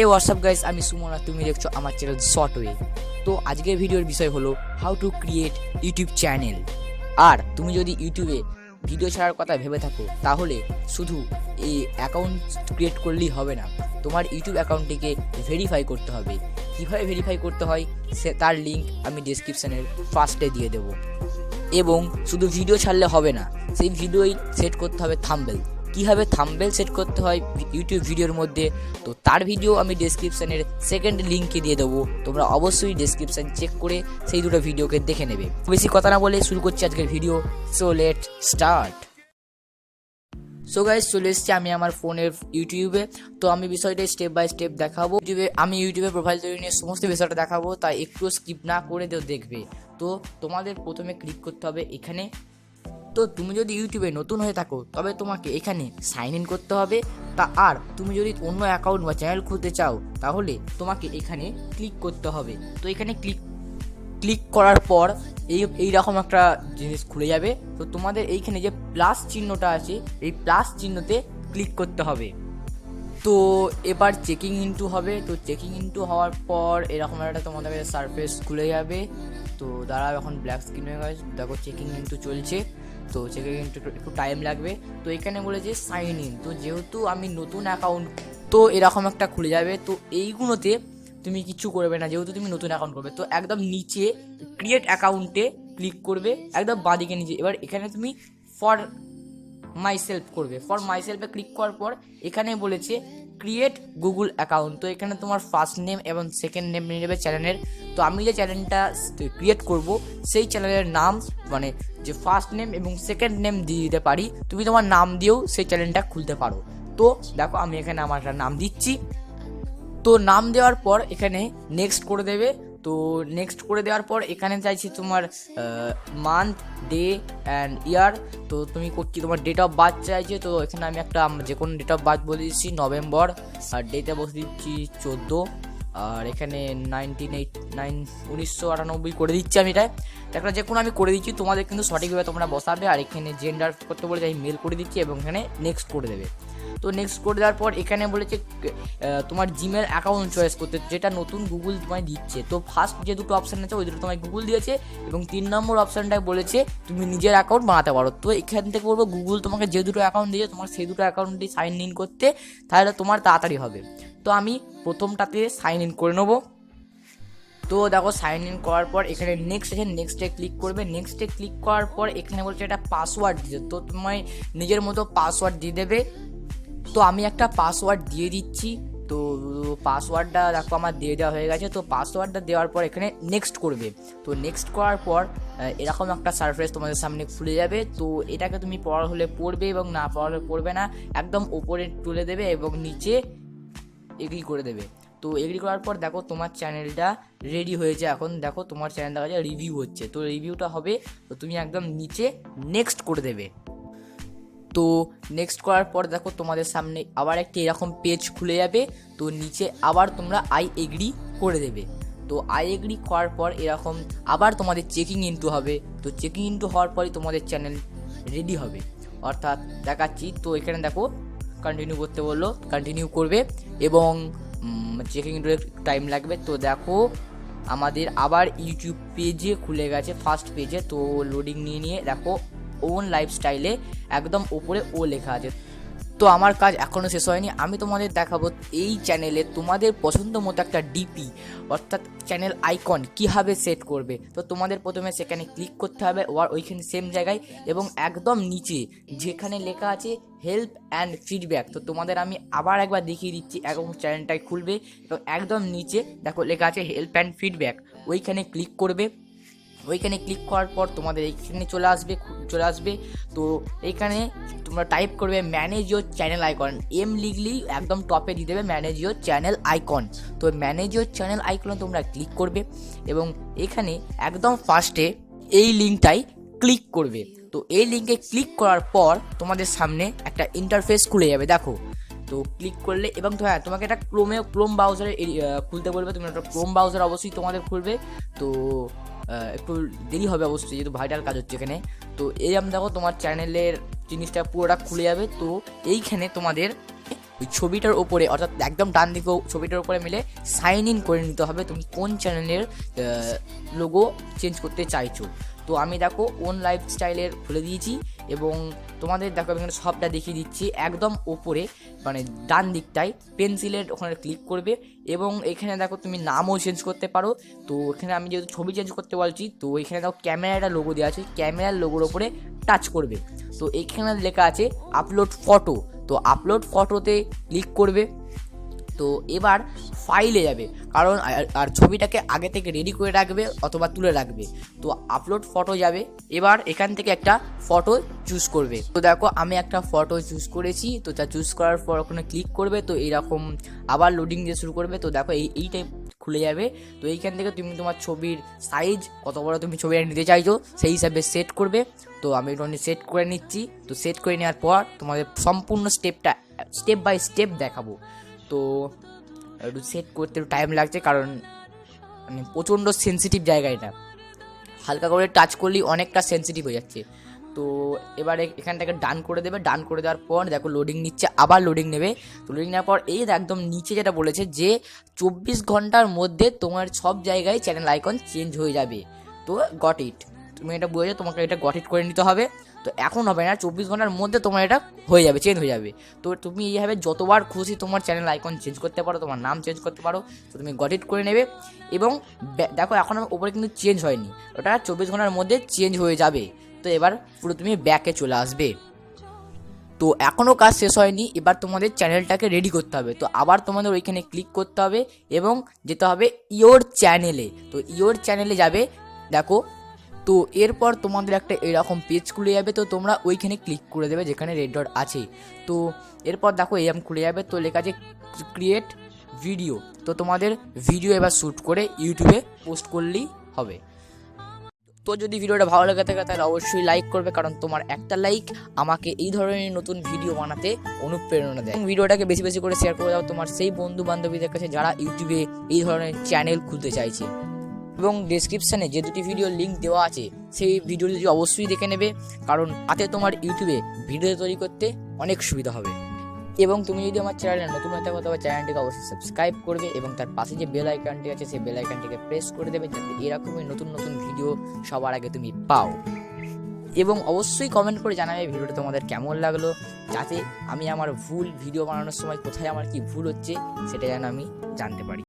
এই WhatsApp guys, আমি সুমন আর তুমি দেখছো আমার চ্যানেল শর্ট ওয়ে। তো আজকের ভিডিওর বিষয় হলো how to create YouTube channel. আর তুমি যদি ইউটিউবে ভিডিও ছাড়ার কথা ভেবে থাকো তাহলে শুধু এই অ্যাকাউন্ট ক্রিয়েট করলেই হবে না, তোমার ইউটিউব অ্যাকাউন্টটিকে ভেরিফাই করতে হবে। কীভাবে ভেরিফাই করতে হয় তার লিঙ্ক আমি ডেসক্রিপশানের ফার্স্টে দিয়ে দেবো। এবং শুধু ভিডিও ছাড়লে হবে না, সেই ভিডিওই সেট করতে হবে থাম্বনেল। কীভাবে থাম্বনেল সেট করতে হয় ইউটিউব ভিডিওর মধ্যে, তো তার ভিডিও আমি ডেসক্রিপশানের সেকেন্ড লিঙ্কে দিয়ে দেবো। তোমরা অবশ্যই ডেসক্রিপশান চেক করে সেই দুটো ভিডিওকে দেখে নেবে। বেশি কথা না বলে শুরু করছি আজকের video. So let start. So guys, চলে এসেছি আমি আমার ফোনের ইউটিউবে। তো আমি বিষয়টা স্টেপ বাই স্টেপ দেখাবো। আমি ইউটিউবে প্রোফাইল তৈরি নিয়ে সমস্ত বিষয়টা দেখাবো, তাই একটু স্কিপ না করে দেখবে। তো তোমাদের প্রথমে ক্লিক করতে হবে এখানে। তো তুমি যদি ইউটিউবে নতুন হয়ে থাকো তবে তোমাকে এখানে সাইন ইন করতে হবে। আর তুমি যদি অন্য অ্যাকাউন্ট বা চ্যানেল খুলতে চাও তাহলে তোমাকে এখানে ক্লিক করতে হবে। তো এখানে ক্লিক করার পর এইরকম একটা জিনিস খুলে যাবে। তো তোমাদের এইখানে যে প্লাস চিহ্নটা আছে এই প্লাস চিহ্নতে ক্লিক করতে হবে। তো এবার চেকিং ইনটু হবে। তো চেকিং ইনটু হওয়ার পর এরকম একটা তোমাদের সারফেস খুলে যাবে। তো দাঁড়াও, এখন ব্ল্যাক স্ক্রিন হয়ে গেছে, দেখো চেকিং ইনটু চলছে। তো চেকিং ইনটু একটু টাইম লাগবে। তো এখানে বলেছে সাইন ইন। তো যেহেতু আমি নতুন অ্যাকাউন্ট, তো এরকম একটা খুলে যাবে। তো এইগুলোতে তুমি কিছু করবে না, যেহেতু তুমি নতুন অ্যাকাউন্ট করবে। তো একদম নিচে ক্রিয়েট অ্যাকাউন্টে ক্লিক করবে, একদম বাঁদিকে নিচে। এবার এখানে তুমি ফর মাইসেলফ করবে। ফর মাইসেলফে ক্লিক করার পর এখানে বলেছে ক্রিয়েট গুগল অ্যাকাউন্ট। তো এখানে তোমার ফার্স্ট নেম এবং সেকেন্ড নেম নিয়ে নেবে চ্যানেলের। তো আমি যে চ্যানেলটা ক্রিয়েট করব সেই চ্যানেলের নাম, মানে যে ফার্স্ট নেম এবং সেকেন্ড নেম দিয়ে দিতে পারি। তুমি তোমার নাম দিয়েও সেই চ্যানেলটা খুলতে পারো। তো দেখো আমি এখানে আমার নাম দিচ্ছি। তো নাম দেওয়ার পর এখানে নেক্সট করে দেবে। তো নেক্সট করে দেওয়ার পর এখানে চাইছি তোমার মান্থ, ডে অ্যান্ড ইয়ার। তো তুমি কি তোমার ডেট অফ বার্থ চাইছে। তো এখানে আমি একটা যে কোনো ডেট অফ বার্থ বলে দিচ্ছি, নভেম্বর। আর ডেটে বসে দিচ্ছি 14। আর এখানে 1998 করে দিচ্ছি আমি। এটা একটা যে কোনো আমি করে দিচ্ছি, তোমাদের কিন্তু সঠিকভাবে তোমরা বসাবে। আর এখানে জেন্ডার করতে বলে আমি মেল করে দিচ্ছি এবং এখানে নেক্সট করে দেবে। তো নেক্সট করে দেওয়ার পর এখানে বলেছে তোমার জিমেল অ্যাকাউন্ট চয়েস করতে, যেটা নতুন গুগল তোমায় দিচ্ছে। তো ফার্স্ট যে দুটো অপশান আছে ওই দুটো তোমায় গুগল দিয়েছে, এবং 3 নম্বর অপশানটায় বলেছে তুমি নিজের অ্যাকাউন্ট বানাতে পারো। তো এখান থেকে বলবো গুগল তোমাকে যে দুটো অ্যাকাউন্ট দিয়েছে তোমার সেই দুটো অ্যাকাউন্টে সাইন ইন করতে, তাহলে তোমার তাড়াতাড়ি হবে। তো আমি প্রথমটাতে সাইন ইন করে নেবো। তো দেখো সাইন ইন করার পর এখানে নেক্সট আছে, নেক্সটে ক্লিক করবে। নেক্সটে ক্লিক করার পর এখানে বলছে একটা পাসওয়ার্ড দিতে। তো তোমায় নিজের মতো পাসওয়ার্ড দিয়ে দেবে। তো আমি একটা পাসওয়ার্ড দিয়ে দিচ্ছি। তো পাসওয়ার্ডটা দেখো আমার দিয়ে দেওয়া হয়ে গেছে। তো পাসওয়ার্ডটা দেওয়ার পর এখানে নেক্সট করবে। তো নেক্সট করার পর এরকম একটা সারফেস তোমাদের সামনে খুলে যাবে। তো এটাকে তুমি পড়ার হলে পড়বে এবং না পড়ার হলে পড়বে না, একদম উপরে তুলে দেবে এবং নিচে এগ্রি করে দেবে। তো এগ্রি করার পর দেখো তোমার চ্যানেলটা রেডি হয়েছে। এখন দেখো তোমার চ্যানেল দেখা যায় রিভিউ হচ্ছে। তো রিভিউটা হবে, তো তুমি একদম নিচে নেক্সট করে দেবে। তো নেক্সট করার পর দেখো তোমাদের সামনে আবার একটি এরকম পেজ খুলে যাবে। তো নিচে আবার তোমরা আই এগ্রি করে দেবে। তো আই এগ্রি করার পর এরকম আবার তোমাদের চেকিং ইনটু হবে। তো চেকিং ইনটু হওয়ার পরই তোমাদের চ্যানেল রেডি হবে, অর্থাৎ দেখাচ্ছি। তো এখানে দেখো কন্টিনিউ করতে বললো, কন্টিনিউ করবে এবং চেকিং ইনটু টাইম লাগবে। তো দেখো আমাদের আবার ইউটিউব পেজে খুলে গেছে, ফার্স্ট পেজে। তো লোডিং নিয়ে দেখো ওন লাইফস্টাইলে একদম ওপরে ও লেখা আছে। তো আমার কাজ এখনও শেষ হয়নি, আমি তোমাদের দেখাবো এই চ্যানেলে তোমাদের পছন্দ মতো একটা ডিপি অর্থাৎ চ্যানেল আইকন কীভাবে সেট করবে। তো তোমাদের প্রথমে সেখানে ক্লিক করতে হবে, ওইখানে সেম জায়গায় এবং একদম নিচে যেখানে লেখা আছে হেল্প অ্যান্ড ফিডব্যাক। তো তোমাদের আমি আবার একবার দেখিয়ে দিচ্ছি, একদম চ্যানেলটাই খুলবে এবং একদম নিচে দেখো লেখা আছে হেল্প অ্যান্ড ফিডব্যাক, ওইখানে ক্লিক করবে। ওইখানে ক্লিক করার পর তোমাদের এইখানে চলে আসবে। তো এইখানে তোমরা টাইপ করবে manage your channel icon. M লিখলেই একদম টপে দিয়ে দেবে ম্যানেজ ইওর চ্যানেল আইকন। তো ম্যানেজ ইওর চ্যানেল আইকনে তোমরা ক্লিক করবে এবং এখানে একদম ফার্স্টে এই লিঙ্কটাই ক্লিক করবে। তো এই লিঙ্কে ক্লিক করার পর তোমাদের সামনে একটা ইন্টারফেস খুলে যাবে, দেখো। তো ক্লিক করলে এবং হ্যাঁ, তোমাকে একটা ক্রোম ব্রাউজারে খুলতে বলবে। তুমি একটা ক্রোম ব্রাউজার অবশ্যই তোমাদের খুলবে। তো একটু দেরি হবে অবশ্যই, যেহেতু ভাইটাল কাজ হচ্ছে এখানে। তো এই আমি দেখো তোমার চ্যানেলের জিনিসটা পুরোটা খুলে যাবে। তো এইখানে তোমাদের ওই ছবিটার ওপরে অর্থাৎ একদম ডান দিকে ছবিটার উপরে মিলে সাইন ইন করে নিতে হবে তুমি কোন চ্যানেলের লোগো চেঞ্জ করতে চাইছো। তো আমি দেখো ওন লাইফস্টাইলের খুলে দিয়েছি এবং তোমাদের দেখো আমি এখানে সবটা দেখিয়ে দিচ্ছি। একদম ওপরে মানে ডান দিকটায় পেন্সিলের ওখানে ক্লিক করবে এবং এখানে দেখো তুমি নামও চেঞ্জ করতে পারো। তো এখানে আমি যেহেতু ছবি চেঞ্জ করতে বলছি, তো এখানে দেখো ক্যামেরাটা লোগো দেওয়া আছে, ক্যামেরার লোগোর ওপরে টাচ করবে। তো এখানে লেখা আছে আপলোড ফটো, তো আপলোড ফটোতে ক্লিক করবে। তো এবার ফাইলে যাবে, কারণ আর ছবিটাকে আগে থেকে রেডি করে রাখবে অথবা তুলে রাখবে। তো আপলোড ফটো যাবে, এবার এখান থেকে একটা ফটো চুজ করবে। তো দেখো আমি একটা ফটো চুজ করেছি, তো তা চুজ করার পর ওখানে ক্লিক করবে। তো এইরকম আবার লোডিং দিয়ে শুরু করবে। তো দেখো এই টাইপ খুলে যাবে। তো এইখান থেকে তুমি তোমার ছবির সাইজ কত বড় তুমি ছবিটা নিতে চাইছো সেই হিসাবে সেট করবে। তো আমি এটা সেট করে নিচ্ছি। তো সেট করে নেওয়ার পর তোমাদের সম্পূর্ণ স্টেপটা স্টেপ বাই স্টেপ দেখাবো। তো একটু সেট করতে একটু টাইম লাগছে, কারণ মানে প্রচণ্ড সেন্সিটিভ জায়গা, এটা হালকা করে টাচ করলেই অনেকটা সেন্সিটিভ হয়ে যাচ্ছে। তো এবারে এখানটাকে ডান করে দেবে। ডান করে দেওয়ার পর দেখো লোডিং নিচ্ছে, আবার লোডিং নেবে। তো লোডিং নেওয়ার পর এই একদম নিচে যেটা বলেছে যে 24 ঘন্টার মধ্যে তোমার সব জায়গায় চ্যানেল আইকন চেঞ্জ হয়ে যাবে। তো গট ইট, তুমি এটা বুঝেছো, তোমাকে এটা গট ইট করে নিতে হবে। তো এখন হবে না, 24 ঘন্টার মধ্যে তোমার এটা হয়ে যাবে, চেঞ্জ হয়ে যাবে। তো তুমি এইভাবে যতবার খুশি তোমার চ্যানেল আইকন চেঞ্জ করতে পারো, তোমার নাম চেঞ্জ করতে পারো। তো তুমি গট ইট করে নেবে এবং দেখো এখন ওপরে কিন্তু চেঞ্জ হয়নি, ওটা 24 ঘন্টার মধ্যে চেঞ্জ হয়ে যাবে। তো এবার পুরো তুমি ব্যাকে চলে আসবে। তো এখনও কাজ শেষ হয়নি, এবার তোমাদের চ্যানেলটাকে রেডি করতে হবে। তো আবার তোমাদের ওইখানে ক্লিক করতে হবে এবং যেতে হবে ইয়োর চ্যানেলে। তো ইয়োর চ্যানেলে যাবে, দেখো। তো এরপর তোমাদের একটা এরকম পেজ খুলে যাবে। তো তোমরা ওইখানে ক্লিক করে দেবে যেখানে রেড ডট আছে। তো এরপর দেখো এরকম খুলে যাবে। তো লেখা আছে ক্রিয়েট ভিডিও। তো তোমাদের ভিডিও এবার শ্যুট করে ইউটিউবে পোস্ট করলেই হবে। তো যদি ভিডিওটা ভালো লাগে থাকে তাহলে অবশ্যই লাইক করবে, কারণ তোমার একটা লাইক আমাকে এই ধরনের নতুন ভিডিও বানাতে অনুপ্রেরণা দেয়। এবং ভিডিওটাকে বেশি বেশি করে শেয়ার করে দাও তোমার সেই বন্ধু বান্ধবীদের কাছে যারা ইউটিউবে এই ধরনের চ্যানেল খুলতে চাইছে। এবং ডেসক্রিপশানে যে দুটি ভিডিও লিঙ্ক দেওয়া আছে সেই ভিডিওটি অবশ্যই দেখে নেবে, কারণ তাতে তোমার ইউটিউবে ভিডিও তৈরি করতে অনেক সুবিধা হবে। এবং তুমি যদি আমার চ্যানেলে নতুন হতে হবে তবে চ্যানেলটিকে অবশ্যই সাবস্ক্রাইব করবে এবং তার পাশে যে বেল আইকনটি আছে সেই বেল আইকনটিকে প্রেস করে দেবে, যাতে এরকমই নতুন নতুন ভিডিও সবার আগে তুমি পাও। এবং অবশ্যই কমেন্ট করে জানাবে ভিডিওটা তোমাদের কেমন লাগলো, যাতে আমি আমার ভুল ভিডিও বানানোর সময় কোথায় আমার কি ভুল হচ্ছে সেটা যেন আমি জানতে পারি।